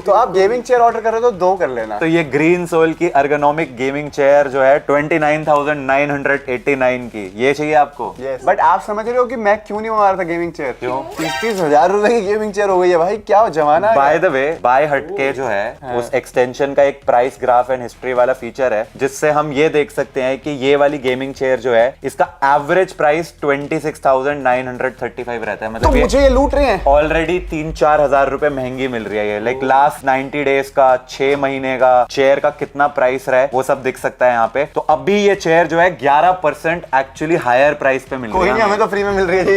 तो आप गेमिंग चेयर ऑर्डर कर रहे हो तो 2 कर लेना। तो ये ग्रीन सोल की अर्गोनॉमिक गेमिंग चेयर जो है 29,989 की, ये चाहिए आपको? यस, बट आप समझ रहे हो कि मैं क्यों नहीं मंगा रहा था गेमिंग चेयर? क्यों? 30,000 रुपए की गेमिंग चेयर हो गई है भाई, क्या जमाना है। बाय द वे, बाय हटके जो है उस एक्सटेंशन का एक प्राइस ग्राफ एंड हिस्ट्री वाला फीचर है, जिससे हम ये देख सकते हैं कि ये वाली गेमिंग चेयर जो है इसका एवरेज प्राइस 26,935 रहता है। तो मतलब मुझे ये लूट रहे हैं। ऑलरेडी 3-4 हजार रुपए महंगी मिल रही है ये। लाइक लास्ट 90 डेज का, 6 महीने का चेयर का कितना प्राइस रहा है वो सब दिख सकता है यहाँ पे। तो अभी ये चेयर जो है 11% एक्चुअली हायर प्राइस पे मिल रही कोई है। नहीं, हमें तो फ्री में मिल रही है जी।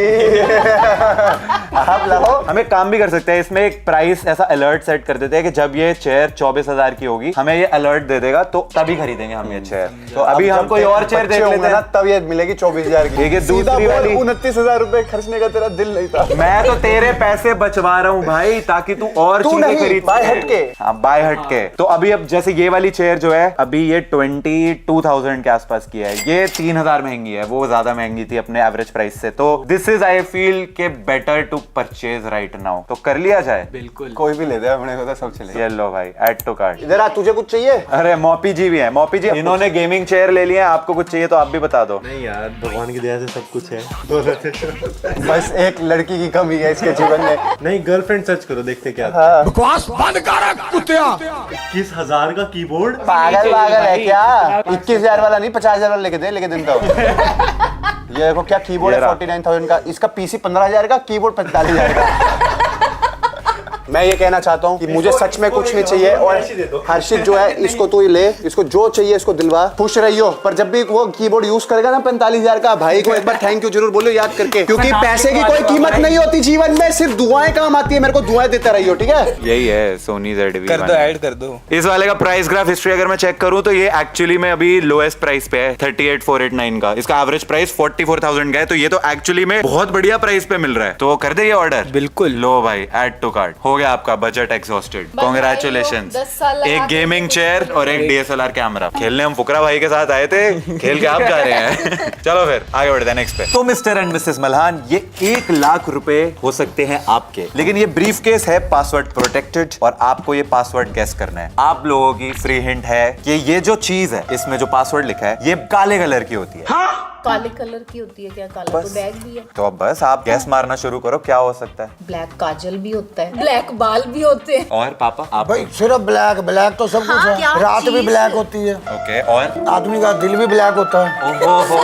आप लाओ। हम एक काम भी कर सकते हैं, इसमें एक प्राइस ऐसा अलर्ट सेट कर देते हैं कि जब ये चेयर 24,000 की होगी हमें ये अलर्ट दे देगा, तो तभी खरीदेंगे हम ये चेयर। तो अभी हम कोई और चेयर देख लेते हैं। तब ये मिलेगी 24,000 की। ठीक है, दूसरी वाली 29,000 रुपए खर्चने का तेरा दिल नहीं था। मैं तो तेरे पैसे बचवा रहा हूँ भाई, ताकि तू और तू चीजें नहीं, खरीद बाय सके। हटके। हाँ, बाय हटके। तो अभी अब जैसे ये वाली चेयर जो है अभी ये 22,000 के आसपास की है, ये 3,000 महंगी है, वो ज्यादा महंगी थी अपने एवरेज प्राइस से। तो दिस इज आई फील के better to purchase right now. तो कर लिया जाए? बिल्कुल। कोई भी ले दे, अपने को तो सब चलेगा। ये लो भाई, ऐड टू कार्ट। इधर आ, तुझे कुछ चाहिए? अरे मोपी जी भी है। मोपी जी, इन्होंने गेमिंग चेयर ले लिया है, आपको कुछ चाहिए तो आप भी बता दो। नहीं यार, भगवान की दया से सब कुछ है। बस एक लड़की की कमी है इसके जीवन में। नहीं, गर्लफ्रेंड सर्च करो, देखते क्या। हाँ। 21,000 का कीबोर्ड। पागल है क्या? 21,000 वाला नहीं, 50,000 वाला लेके दे, लेके देता हूँ। ये देखो क्या कीबोर्ड है 49,000 का। इसका पीसी 15,000 का, कीबोर्ड 45,000 का। मैं ये कहना चाहता हूँ कि मुझे सच में कुछ नहीं चाहिए। और हर्षित जो है, इसको तू ले, इसको जो चाहिए इसको दिलवा, खुश रहियो। पर जब भी वो कीबोर्ड यूज करेगा ना 45,000 का, भाई को एक बार थैंक यू जरूर बोलो याद करके, क्योंकि पैसे की कोई कीमत नहीं होती जीवन में, सिर्फ दुआएं काम आती है। मेरे को दुआएं देता रहियो, ठीक है? यही है सोनी ZV। कर दो, ऐड कर दो। इस वाले का प्राइस ग्राफ हिस्ट्री अगर मैं चेक करूं तो ये एक्चुअली में अभी लोएस्ट प्राइस पे है 38,489 का। इसका एवरेज प्राइस 44,000 का है, तो ये तो एक्चुअली में बहुत बढ़िया प्राइस पे मिल रहा है। तो कर दे ये ऑर्डर। बिल्कुल। लो भाई, ऐड टू कार्ट। हो गया आपका बजट एग्जॉस्टेड। कॉन्ग्रेचुलेशंस। 10 साल लगा एक के गेमिंग चेयर और एक DSLR कैमरा। खेलने हम फुकरा भाई के साथ आए थे, खेल के आप जा रहे हैं। चलो फिर आगे बढ़ते हैं नेक्स्ट पे। तो मिस्टर एंड मिसेस मल्हान, ये 1 लाख रुपए हो सकते हैं आपके, लेकिन ये ब्रीफकेस है पासवर्ड प्रोटेक्टेड और आपको ये पासवर्ड गेस करना है। आप लोगों की फ्री हिंट है कि ये जो चीज है इसमें जो पासवर्ड लिखा है ये काले कलर की होती है। काले कलर की होती है क्या? काला तो बैग भी है। तो अब बस आप गैस मारना शुरू करो, क्या हो सकता है? ब्लैक काजल भी होता है, ब्लैक बाल भी होते हैं। और पापा आप? भाई सिर्फ ब्लैक ब्लैक तो सब कुछ क्या है, रात भी चीज़? ब्लैक होती है, ओके, और? आदमी का दिल भी ब्लैक होता है। ओहो,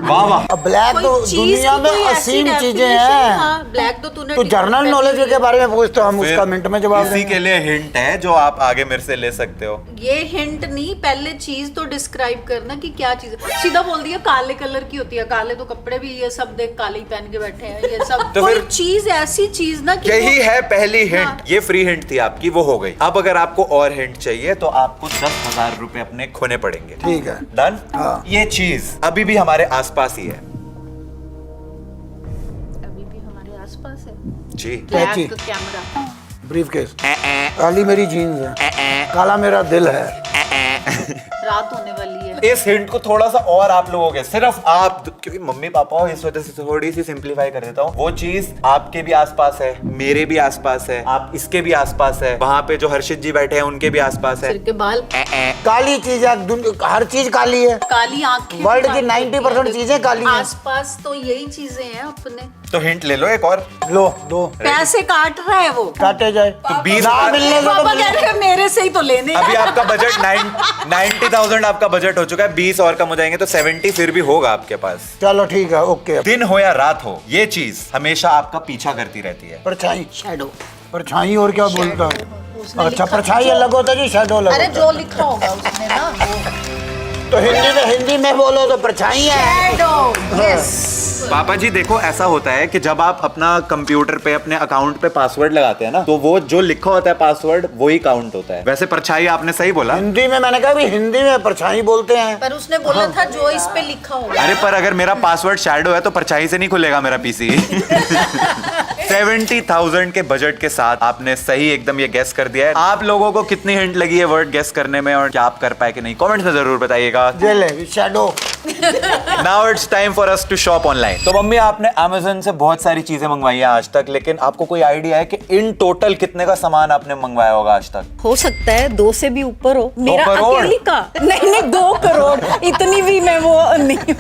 वाह वाह। अब ब्लैक तो दुनिया में असीम चीजें हैं। ब्लैक तो तूने तो जनरल नॉलेज के बारे में पूछते हो, हम उसका मिनट में जवाब इसी देंगे। के लिए हिंट है जो आप आगे मेरे से ले सकते हो। ये हिंट नहीं, पहले चीज तो डिस्क्राइब करना कि क्या चीज है। सीधा बोल दिया काले कलर की होती है, काले तो कपड़े भी ये सब देख काले ही पहन के बैठे हैं ये सब। तो कोई फिर चीज ऐसी चीज ना कि यही है पहली हिंट। हाँ। ये फ्री हिंट थी आपकी, वो हो गई। अब अगर आपको और हिंट चाहिए तो आपको 10,000 रुपए अपने खोने पड़ेंगे। ठीक है। डन? हाँ। ये चीज अभी भी हमारे आसपास ही है। अभी भी हमारे आसपास है। जी। कैची। Black camera. ब्रीफकेस। काली मेरी जीन्स है, काला मेरा दिल है। रात होने वाली है। इस हिंट को थोड़ा सा और आप लोगों के, सिर्फ आप, क्योंकि मम्मी पापा हो इस वजह से थोड़ी सी सिंपलीफाई कर देता हूँ। वो चीज आपके भी आसपास है, मेरे भी आसपास है, आप इसके भी आसपास है, वहाँ पे जो हर्षित जी बैठे हैं उनके भी आसपास है। सिर के बाल। काली चीज है, हर चीज काली है। काली आंखें। वर्ल्ड की काली 90% चीजें काली हैं। आसपास तो यही चीजें हैं अपने। तो हिंट ले लो एक और। लो दो पैसे काट रहा है वो। काटे जाए तो 20 ना मिलने से तो पापा कह रहे हैं मेरे से ही तो लेने हैं। अभी आपका बजट 90,000 आपका बजट हो चुका है, 20 और कम हो जाएंगे तो 70 फिर भी होगा आपके पास। चलो ठीक है, ओके। दिन हो या रात हो, ये चीज हमेशा आपका पीछा करती रहती है। परछाई। शैडो। परछाई और क्या बोलता है? उसने अच्छा, लिखा परछाई अलग होता है जी, शैडो अलग अरे होता जो लिखा होगा उसने ना वो। है। तो हिंदी में बोलो तो परछाई है। शैडो। यस। पापा जी देखो, ऐसा होता है कि जब आप अपना कंप्यूटर पे अपने अकाउंट पे पासवर्ड लगाते हैं ना, तो वो जो लिखा होता है पासवर्ड वही काउंट होता है। वैसे परछाई आपने सही बोला। हिंदी में मैंने कहा भी हिंदी में परछाई बोलते हैं। पर उसने बोला था जो इस पे लिखा होगा। अरे पर अगर मेरा पासवर्ड शैडो है तो परछाई से नहीं खुलेगा मेरा पीसी। 70,000 के बजट के साथ आपने सही एकदम ये गेस कर दिया है। आप लोगों को कितनी हिंट लगी है वर्ड गेस करने में, और क्या आप कर पाए कि नहीं, कमेंट्स में जरूर बताइएगा। ये ले shadow. Now it's time for us to shop online. तो मम्मी आपने अमेज़न से बहुत सारी चीजें मंगवाई है आज तक, लेकिन आपको कोई आइडिया है कि इन टोटल कितने का सामान आपने मंगवाया होगा आज तक? हो सकता है 2 से भी ऊपर हो। मेरा करोड़? अकेली का नहीं 2 करोड़ इतनी भी मैं वो नहीं।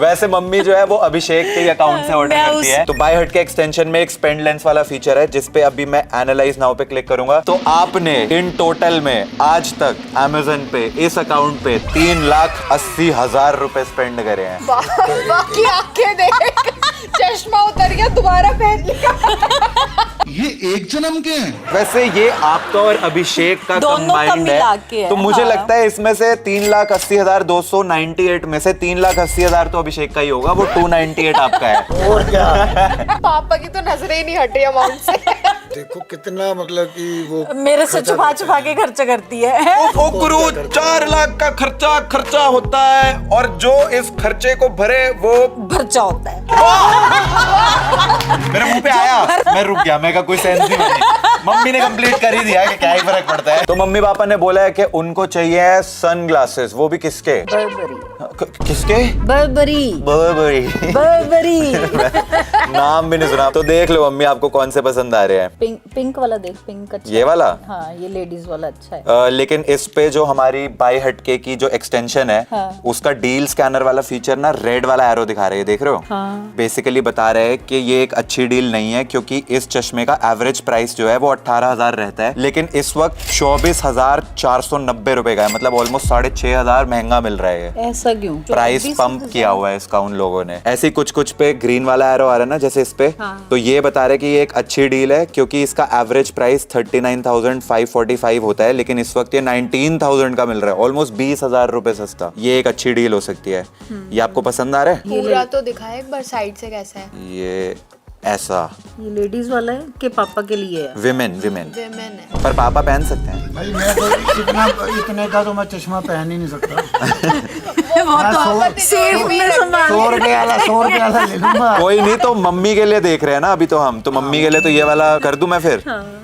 वैसे मम्मी जो है वो अभिषेक के अकाउंट से ऑर्डर मैं करती है। तो बाय हट के एक्सटेंशन में एक स्पेंड लेंस वाला फीचर है, जिसपे अभी मैं एनालाइज नाउ पे क्लिक करूंगा। तो आपने इन टोटल में आज तक अमेज़न पे इस अकाउंट पे 3,80,000 रुपए स्पेंड करे हैं। बाकी आंखें देख, चश्मा उतर गया, दोबारा पहन लिया। ये एक जन्म के हैं। वैसे ये आपका और अभिषेक का दोनों का कंबाइंड मिला है, के है, तो मुझे हाँ। लगता है इसमें से 3,80,298 में से 3,80,000 तो अभिषेक का ही होगा, वो 298 आपका है। और क्या? पापा की तो नजरें ही नहीं हटी अमाउंट से। देखो कितना, मतलब कि वो मेरे से छुपा छुपा के खर्चा करती है। ओ गुरु, 4 लाख का खर्चा होता है, और जो इस खर्चे को भरे वो खर्चा होता है। मेरे मुंह पे आया, मैं रुक गया, मैं का कोई सेंस ही नहीं। मम्मी ने कंप्लीट कर ही दिया कि क्या ही फर्क पड़ता है। तो मम्मी पापा ने बोला है कि उनको चाहिए सन ग्लासेस, वो भी किसके? किसके? बर्बरी बर्बरी। बर्बरी। नाम भी नहीं सुना। तो देख लो मम्मी आपको कौन से पसंद आ रहे हैं। पिंक वाला देख, पिंक अच्छा। ये वाला? हाँ, ये लेडीज वाला अच्छा है। लेकिन इस पे जो हमारी बाय हटके की जो एक्सटेंशन है, हाँ। उसका डील स्कैनर वाला फीचर ना रेड वाला एरो दिखा रहे हैं, देख रहे हो? हाँ। बेसिकली बता रहे हैं कि ये एक अच्छी डील नहीं है, क्योंकि इस चश्मे का एवरेज प्राइस जो है वो 18,000 रहता है, लेकिन इस वक्त 24,490 रुपए का है, मतलब ऑलमोस्ट 6,500 महंगा मिल रहा है। ऐसा क्यों? प्राइस पंप किया हुआ है इसका उन लोगों ने। ऐसे कुछ पे ग्रीन वाला एरो आ रहा है ना, जैसे इस पे, हाँ। तो ये बता रहे कि ये एक अच्छी डील है, क्योंकि इसका एवरेज प्राइस 39,545 होता है, लेकिन इस वक्त ये 19,000 का मिल रहा है, ऑलमोस्ट 20,000 रुपए सस्ता। ये एक अच्छी डील हो सकती है। ये आपको पसंद आ रहा है? पूरा तो दिखाए एक बार साइड से कैसा है। ये ऐसा ये लेडीज वाला है कि पापा के लिए है? विमेन विमेन है। पर पापा पहन सकते हैं। भाई मैं तो इतने का तो मैं चश्मा पहन ही नहीं सकता। वो तो सेफ में संभाल 100 रुपए वाला 100 रुपए वाला ले लूंगा। कोई नहीं, तो मम्मी के लिए देख रहे हैं ना अभी तो हम, तो मम्मी के लिए तो ये वाला कर दूं मैं फिर।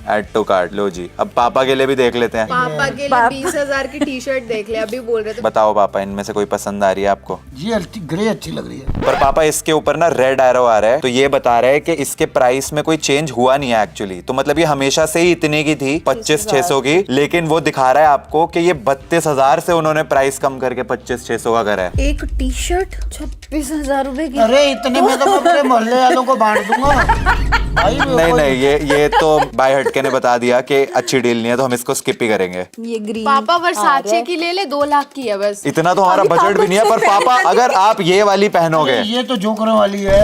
ऐड टू कार्ट लो जी। अब पापा के लिए भी देख लेते हैं। पापा के लिए 20,000 की टी शर्ट देख ले, अभी बोल रहे थे। बताओ पापा, इनमें से कोई पसंद आ रही है आपको? ये ग्रे अच्छी लग रही है। पर पापा इसके ऊपर ना रेड एरो आ रहा है, तो ये बता रहे हैं कि इसके प्राइस में कोई चेंज हुआ नहीं है एक्चुअली। तो मतलब ये हमेशा से ही इतने की थी, 25,600 की, लेकिन वो दिखा रहा है आपको कि ये 32,000 से उन्होंने प्राइस कम करके 25,600 का अगर है। एक टी शर्ट 26,000 रुपए की। अरे इतने में तो मैं अपने मोहल्ले वालों को बांट दूंगा भाई। नहीं नहीं, ये तो बाय हटके ने बता दिया कि अच्छी डील नहीं है, तो हम इसको स्किप ही करेंगे। ये ग्रीन पापा वर्साचे की ले ले, 2 लाख की है बस। इतना तो हमारा बजट भी नहीं है। पर पापा अगर आप ये वाली पहनोगे, ये तो जोकरों वाली है।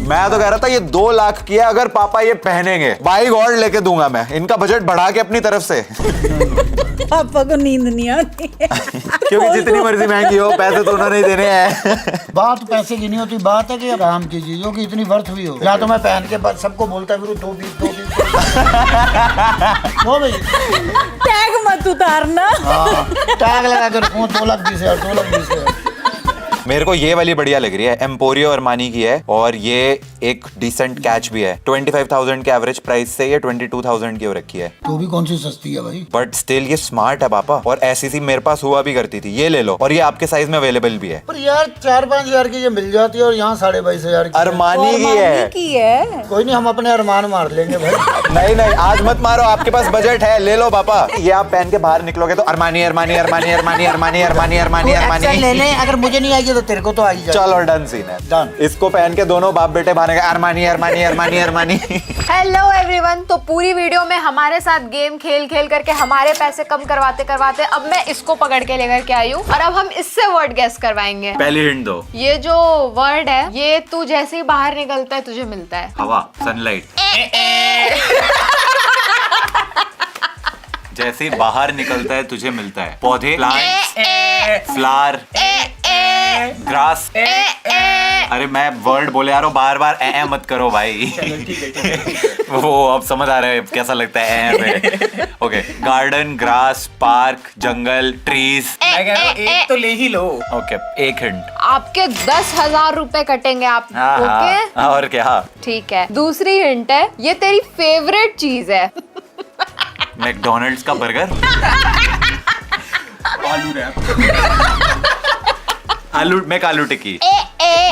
मैं तो कह रहा था ये 2 लाख की है, अगर पापा ये पहनेंगे बाइक और लेके दूंगा मैं, इनका बजट बढ़ा के अपनी तरफ से। पापा को नींद नहीं आती है। क्योंकि जितनी मर्जी महंगी हो, पैसे तो उन्होंने ही देने हैं। बात पैसे की नहीं होती, बात है कि काम की चीजों की इतनी वर्थ भी हो। या तो मैं पहन के बाद सबको बोलता फिर 2 पीस 2 पीस वो भाई टैग मत उतारना। टैग लगा कर 2,20,000 2,20,000। मेरे को ये वाली बढ़िया लग रही है, एम्पोरियो अरमानी की है, और ये एक डिसेंट कैच भी है। 25,000 के एवरेज प्राइस से ये 22,000 की हो रखी है। तो भी कौन सी सस्ती है भाई? बट स्टिल ये स्मार्ट है पापा, और ऐसी सी मेरे पास हुआ भी करती थी। ये ले लो, और ये आपके साइज में अवेलेबल भी है। पर यार 4-5 हजार की ये मिल जाती है, और यहाँ 22,500 की अरमानी की है। कोई नहीं, हम अपने अरमान मार लेंगे भाई। नहीं नहीं, आज मत मारो, आपके पास बजट है, ले लो पापा। ये आप पहन के बाहर निकलोगे तो Armani Armani Armani Armani Armani Armani Armani Armani ले ले, अगर मुझे नहीं आई तो तेरे को तो आई जाए। चलो डन सीन है, डन। इसको पहन के दोनों बाप बेटे बाहर गए, Armani Armani Armani Armani. Hello everyone, तो पूरी वीडियो में हमारे साथ गेम खेल खेल करके हमारे पैसे कम करवाते करवाते अब मैं इसको पकड़ के लेकर के आई हूँ, और अब हम इससे वर्ड गेस करवाएंगे। पहली हिंट दो। ये जो वर्ड है, ये तू जैसे ही बाहर निकलता है तुझे मिलता है। हवा, सनलाइट। जैसे ही बाहर निकलता है तुझे मिलता है। पौधे, प्लांट्स, फ्लावर, ग्रास। अरे मैं वर्ड बोले यार, बार बार ए मत करो भाई। वो अब समझ आ रहा है कैसा लगता है ए पे। ओके, गार्डन, ग्रास, पार्क, जंगल, ट्रीज। मैं कह रहा हूँ एक तो ले ही लो। ओके, एक हिंट। आपके 10,000 रुपए कटेंगे आप। ओके, और क्या? ठीक है। दूसरी हिंट है, ये तेरी फेवरेट चीज है। मैकडोनल्ड्स का बर्गर। आलू टिक्की।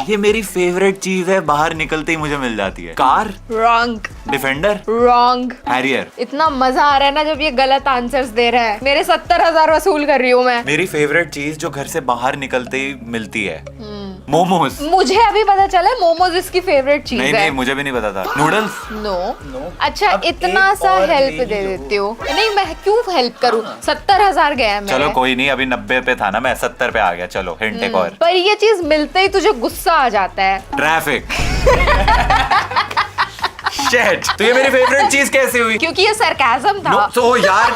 ये मेरी फेवरेट चीज है, बाहर निकलते ही मुझे मिल जाती है। Car. Wrong. Defender. Wrong. Harrier. इतना मजा आ रहा है ना जब ये गलत आंसर्स दे रहा है। मेरे 70,000 वसूल कर रही हूँ मैं। मेरी फेवरेट चीज जो घर से बाहर निकलते ही मिलती है, मोमोज। मुझे अभी पता चला है मोमोज इसकी फेवरेट चीज है। नहीं, मुझे भी नहीं पता था। नूडल्स। नो। अच्छा, इतना सा हेल्प दे देती हूँ। नहीं, मैं क्यों हेल्प करूँ? 70,000 गया है। चलो कोई नहीं, अभी 90 पे था ना, मैं 70 पे आ गया। चलो हिंट एक और। पर ये चीज मिलते ही तुझे गुस्सा आ जाता है। ट्रैफिक। शिट, तो ये मेरी फेवरेट चीज कैसे हुई? क्योंकि ये सरकाज़म था। तो यार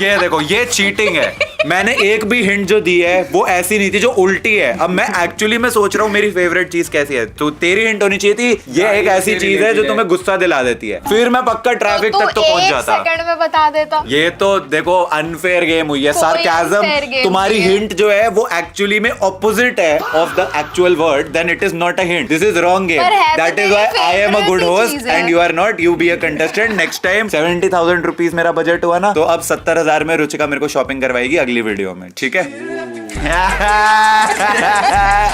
ये देखो, ये चीटिंग है। मैंने एक भी हिंट जो दी है वो ऐसी नहीं थी जो उल्टी है। अब मैं एक्चुअली मैं सोच रहा हूँ मेरी फेवरेट चीज कैसी है, तो तेरी हिंट होनी चाहिए थी ये एक ऐसी चीज है जो तुम्हें गुस्सा दिला देती है, फिर मैं पक्का ट्रैफिक तक तो पहुंच जाता। 1 सेकंड में बता देता। ये तो देखो अनफेयर गेम हुई है। सार्काज़म, तुम्हारी हिंट जो है वो एक्चुअली में ऑपोजिट है of the actual word, then it is not a hint, this is wrong game. That is why I am a good host and you are not. You be a contestant. Next time 70,000 rupees मेरा budget हुआ ना, तो अब 70,000 में रुचिका मेरे को shopping करवाएगी अगली वीडियो में, ठीक है?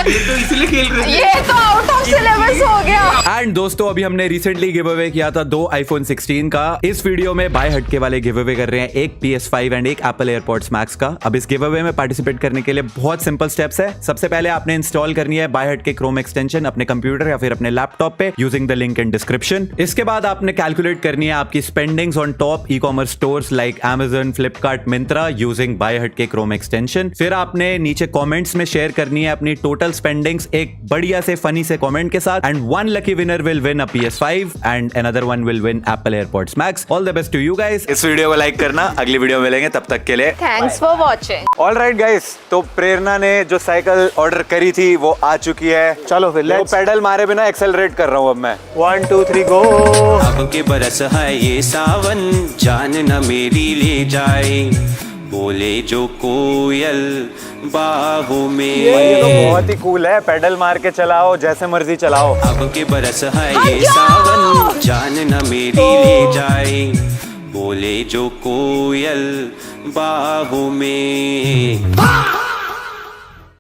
ये तो इसलिए खेल रहे थे। ये तो आउट ऑफ सिलेबस हो गया। एंड दोस्तों, अभी हमने रिसेंटली गिव अवे किया था 2 iPhone 16 का। इस वीडियो में बाय हटके वाले गिव अवे कर रहे हैं एक PS5 एंड एक Apple AirPods Max का। अब इस गिव अवे में पार्टिसिपेट करने के लिए बहुत सिंपल स्टेप्स है। सबसे पहले आपने इंस्टॉल करनी है बाय हटके क्रोम एक्सटेंशन अपने कंप्यूटर या फिर अपने लैपटॉप पे using the link in description. इसके बाद आपने कैलकुलेट करनी है आपकी spendings on top e-commerce stores like Amazon, Flipkart, Myntra using Buyhatke chrome extension. फिर आपने नीचे कमेंट्स में शेयर करनी है अपनी टोटल स्पेंडिंग्स एक बढ़िया से फनी से कमेंट के साथ, and one lucky winner will win a PS5 and another one will win Apple AirPods Max। All the best to you guys. इस वीडियो को लाइक करना, अगली वीडियो में मिलेंगे, तब तक के लिए thanks for watching. Alright guys, तो प्रेरणा ने जो साइकिल ऑर्डर करी थी वो आ चुकी है। चलो फिर वो पेडल मारे बिना एक्सेलरेट कर रहा हूँ अब मैं। 1 2 3 गो। अब के बरस है ये सावन, जान न मेरी ले जाए, बोले जो कोयल बाहों में। ये तो बहुत ही कूल है, पेडल मार के चलाओ, जैसे मर्जी चलाओ। अब के बरस है ये सावन, जान न मेरी ले जाए, बोले जो कोयल बाहों में।